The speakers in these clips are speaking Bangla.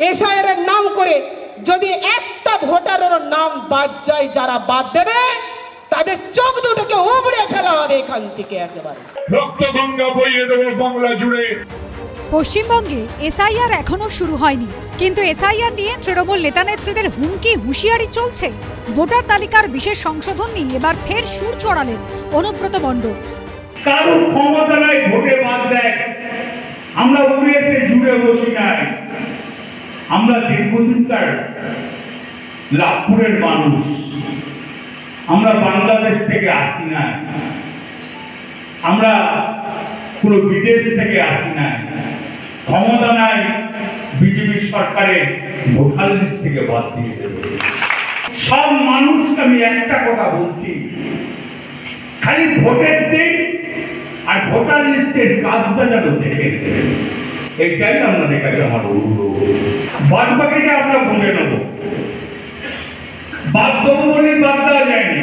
এসআইআর এর নাম করে যদি একটা ভোটারের নাম বাদ যায়, যারা বাদ দেবে তাদের চোখ দুটোকে উপড়ে ফেলা হবে এখান থেকে একেবারে। রক্ত গঙ্গা বইয়ে দেবো বাংলা জুড়ে। পশ্চিমবঙ্গে এসআইআর এখনো শুরু হয়নি, কিন্তু এসআইআর নিয়ে তৃণমূল নেতা নেত্রীদের হুমকি হুঁশিয়ারি চলছে। ভোটার তালিকার বিশেষ সংশোধন নিয়ে এবার ফের সুর চড়ালেন অনুব্রত মণ্ডল। কারো ক্ষমতা নাই ভোটে বাদ দেয়, আমরা উড়িয়েছে জুড়ে বসি নাই। আমরা দীর্ঘদিনকার লাভপুরের মানুষ, আমরা বাংলাদেশ থেকে আসি না, আমরা কোনো বিদেশ থেকে আসি না। ক্ষমতা নাই বিজেপি সরকারের ভোটার লিস্ট থেকে বাদ দিয়ে দেবে। সব মানুষকে আমি একটা কথা বলছি, খালি ভোটের দিন আর ভোটার লিস্টের কাজটা যেন দেখে দেবেন, এইটাই আপনাদের কাছে আমার অনুরোধ। বাদ বাকিটা আমরা বুঝে নেব, বাদ দেবো বলে বাদ দেওয়া যায়নি।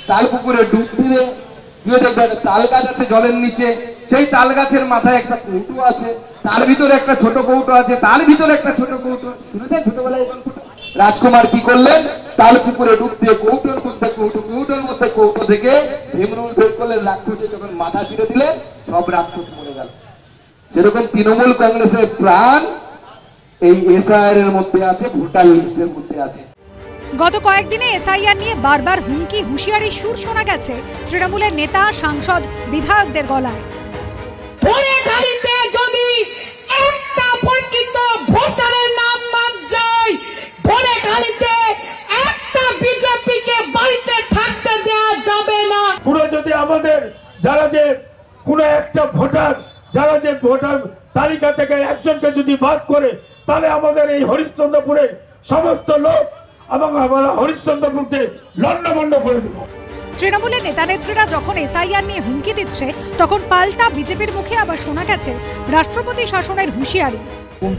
তাল পুকুরে ডুব দিলে দিয়ে দেখবেন তাল গাছ আছে জলের নিচে, সেই তাল গাছের মাথায় একটা কৌটো আছে, তার ভিতরে একটা ছোট কৌটো আছে, তার ভিতরে একটা ছোট কৌটো। শুনেছেন ছোটবেলায় গল্পটা? রাজকুমার কি করলেন? তাল পুকুরে ডুব দিয়ে কৌটোর মধ্যে কৌটোর মধ্যে কৌটো থেকে ভীমরুল বের করলেন। রাক্ষসে যখন মাথা ছিঁড়ে দিলে সব রাক্ষস মরে গেল। সেরকম তৃণমূল কংগ্রেসের প্রাণ এই এসআইআর এর মধ্যে আছে, ভোটার লিস্টের মধ্যে আছে। গত কয়েকদিনে এসআইআর নিয়ে বারবার হুমকি হুঁশিয়ারি সুর শোনা গেছে তৃণমূলের নেতা, সাংসদ, বিধায়কদের গলায়। ভোটারলিতে যদি একটা পরিচিত ভোটারের নাম বাদ যায়, ভোটারলিতে একটা বিজেপিকে বাড়িতে থাকতে দেওয়া যাবে না। পুরো যদি আমাদের যারা যে কোনো একটা ভোটার, যারা যে ভোটার তালিকা থেকে একজনকে যদি বাদ করে, তাহলে আমাদের এই হরিশ্চন্দ্রপুরের সমস্ত লোক এবং আমরা হরিশ্চন্দ্রপুরকে লন্ডভন্ড করে দেব। তৃণমূলের নেতা নেত্রীরা যখন এসআইআর নিয়ে হুমকি দিচ্ছে, তখন পাল্টা বিজেপির মুখে আবার শোনা গেছে রাষ্ট্রপতি শাসনের হুঁশিয়ারি।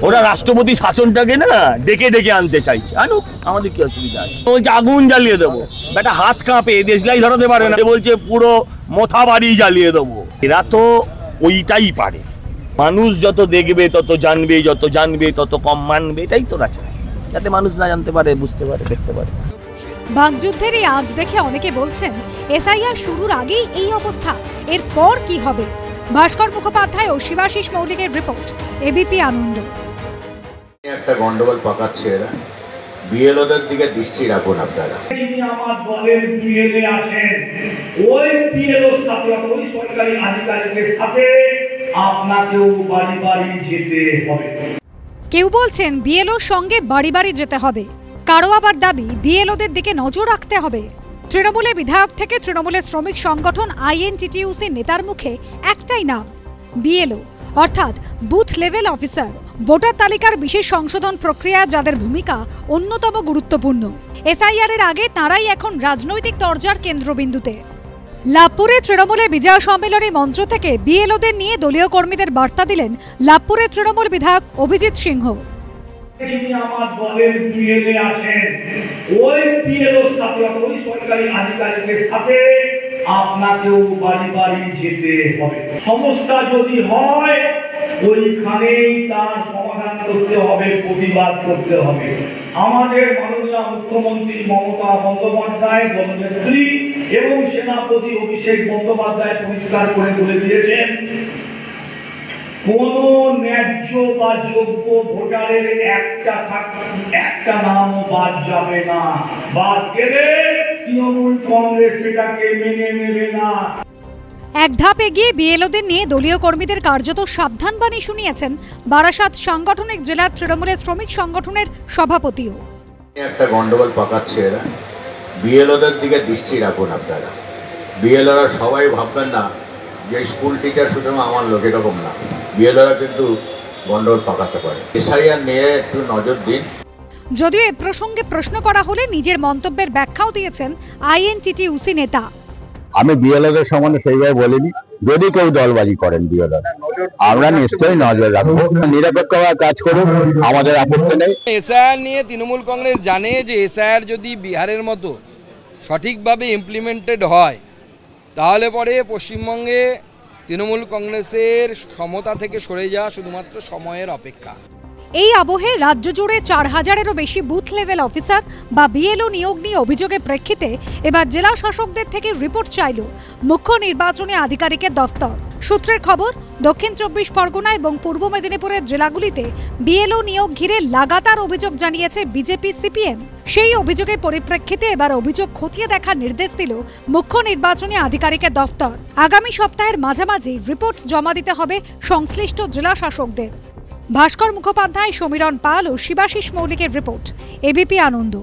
ওরা রাষ্ট্রপতি শাসনটাকে না ডেকে ডেকে আনতে চাইছে, আনুক, আমাদের কি অসুবিধা আছে? বলছে আগুন জ্বালিয়ে দেবো, বেটা হাত কাঁপে, দেশলাই ধরাতে পারে না, বলছে পুরো মথা বাড়ি জ্বালিয়ে দেবো। এরা তো ওইটাই পারে। মানুষ যত দেখবে তত জানবে, যত জানবে তত কম মানবে, এটাই তো রাজা, যাতে মানুষ না জানতে পারে, বুঝতে পারে, দেখতে পারে। বাকযুদ্ধের এই আজ দেখে অনেকে বলছেন এসআইআর শুরুর আগেই এই অবস্থা, এরপর কি হবে? ভাস্কর মুখোপাধ্যায় ও শিবাশিস মৌলিকের রিপোর্ট, এবিপি আনন্দ। একটা গন্ডগোল পাকাচ্ছে এরা, বিএলওদের দিকে দৃষ্টি রাখুন আপনারা। যিনি আমার দলের বিএলএ আছেন, ওই বিএলওর সাথে, ওই সরকারি আধিকারিকের সাথে আপনাকেও বাড়ি বাড়ি যেতে হবে। কেউ বলছেন বিএলওর সঙ্গে বাড়ি বাড়ি যেতে হবে, কারো আবার দাবি বিএলওদের দিকে নজর রাখতে হবে। তৃণমূলের বিধায়ক থেকে তৃণমূলের শ্রমিক সংগঠন আইএনটিটিইউসি নেতার মুখে একটাই নাম, বিএলও, অর্থাৎ বুথ লেভেল অফিসার। ভোটার তালিকার বিশেষ সংশোধন প্রক্রিয়া যাদের ভূমিকা অন্যতম গুরুত্বপূর্ণ। এসআইআর এর আগে তারাই এখন রাজনৈতিক তরজার কেন্দ্রবিন্দুতে। লাভপুরে তৃণমূলের বিজয় সম্মেলনী মঞ্চ থেকে বিএলওদের নিয়ে দলীয় কর্মীদের বার্তা দিলেন লাভপুরের তৃণমূল বিধায়ক অভিজিৎ সিংহ। যিনি আমার দলের বিএলএ আছেন, ওই বিএলওর সাথে, ওই সরকারি আধিকারিকের সাথে আপনাকেও বাড়ি বাড়ি যেতে হবে। সমস্যা যদি হয় ওইখানেই তার সমাধান করতে হবে, প্রতিবাদ করতে হবে। আমাদের মাননীয় মুখ্যমন্ত্রী মমতা বন্দ্যোপাধ্যায়, দলনেত্রী এবং সেনাপতি অভিষেক বন্দ্যোপাধ্যায় পরিষ্কার করে বলে দিয়েছেন, কোন ন্যায্য বা যোগ্য ভোটারের একটা নামও বাদ যাবে না। বাদ গেলে তৃণমূল কংগ্রেস সেটাকে মেনে নেবে না। এক ধাপ এগিয়ে বিএলওদের নিয়ে দলীয় কর্মীদের কার্যত সাবধান বাণী শুনিয়েছেন বারাসাত সাংগঠনিক জেলার তৃণমূলের শ্রমিক সংগঠনের সভাপতিও। একটা গন্ডগোল পাকাচ্ছে এরা, বিএলওদের দিকে দৃষ্টি রাখুন আপনারা। বিএলওরা সবাই ভাববেন না যে স্কুল টিচার শুধু আমার লোক, এরকম না। বিএলওরা কিন্তু গন্ডগোল পাকাতে পারে। এসআইআর নিয়ে একটু নজর দিন। যদিও এ প্রসঙ্গে প্রশ্ন করা হলে নিজের মন্তব্যের ব্যাখ্যাও দিয়েছেন আইএনটিটিইউসি নেতা। আমি বিএলওদের সম্বন্ধে সেইভাবে বলিনি, যদি কেউ দলবাজি করেন বিএলও, আমরা নিশ্চয়ই নজর রাখবো, নিরপেক্ষভাবে কাজ করুন, আমাদের আপত্তি নেই। এসআইআর নিয়ে তৃণমূল কংগ্রেস জানে যে এসআইআর যদি বিহারের মতো সঠিকভাবে ইমপ্লিমেন্টেড হয়, তাহলে পরে পশ্চিমবঙ্গে তৃণমূল কংগ্রেসের ক্ষমতা থেকে সরে যাওয়া শুধুমাত্র সময়ের অপেক্ষা। এই আবহে রাজ্য জুড়ে 4000-এরও বেশি বুথ লেভেল অফিসার বা বিএলও নিয়োগ নিয়ে অভিযোগের প্রেক্ষিতে এবার জেলা শাসকদের থেকে রিপোর্ট চাইল মুখ্য নির্বাচনী আধিকারিকের দফতর। সূত্রের খবর, দক্ষিণ 24 পরগনা এবং পূর্ব মেদিনীপুরের জেলাগুলিতে বিএলও নিয়োগ ঘিরে লাগাতার অভিযোগ জানিয়েছে বিজেপি সিপিএম। সেই অভিযোগের পরিপ্রেক্ষিতে এবার অভিযোগ খতিয়ে দেখার নির্দেশ দিল মুখ্য নির্বাচনী আধিকারিকের দফতর। আগামী সপ্তাহের মাঝামাঝি রিপোর্ট জমা দিতে হবে সংশ্লিষ্ট জেলা শাসকদের। ভাস্কর মুখোপাধ্যায়, সমীরণ পাল ও শিবাশিস মৌলিকের রিপোর্ট, এবিপি আনন্দ।